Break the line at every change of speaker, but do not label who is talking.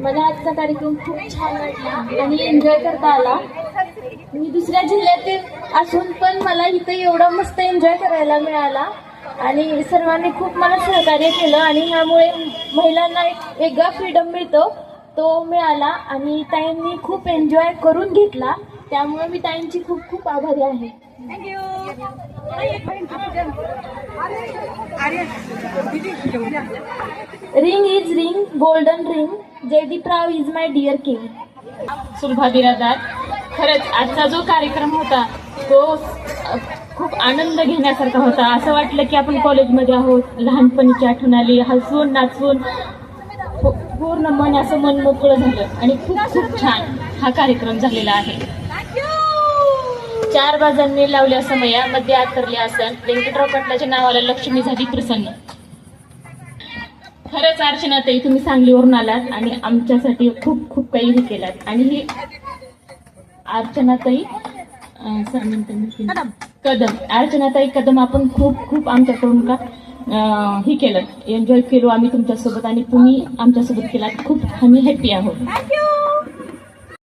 मला आजचा कार्यक्रम खूप छान वाटला आणि एन्जॉय करता आला. मी दुसऱ्या जिल्ह्यातील असून पण मला इथं एवढा मस्त एन्जॉय करायला मिळाला आणि सर्वांनी खूप मला सहकार्य केलं आणि ह्यामुळे महिलांना एक वेगळा फ्रीडम मिळतो तो मिळाला आणि ताईंनी खूप एन्जॉय करून घेतला. त्यामुळे मी ताईंची खूप खूप आभारी आहे. Ring is ring, golden ring, Jaydeeprao is my dear king.
Sulabha Biradar, खरंच आजचा जो कार्यक्रम होता तो खूप आनंद घेण्यासारखा होता. असं वाटलं की आपण कॉलेजमध्ये आहोत. लहानपणीची आठवण आली, हसून नाचून पूर्ण मन असं मन मोकळं झालं आणि खूप खूप छान हा कार्यक्रम झालेला आहे. 4 बाजांनी लावल्या समया मध्ये आतरल्या असन, व्यंकटराव पाटलाच्या नावाला लक्ष्मी झाली प्रसन्न. खरंच अर्चनाताई, तुम्ही सांगलीवरून आलात आणि आमच्यासाठी खूप खूप काही हे केलात. आणि ही अर्चनाताई अर्चनाताई कदम, आपण खूप खूप आमच्याकडून का हे केलं, एन्जॉय केलो आम्ही तुमच्यासोबत आणि तुम्ही आमच्यासोबत केलात. खूप आम्ही हॅपी आहोत.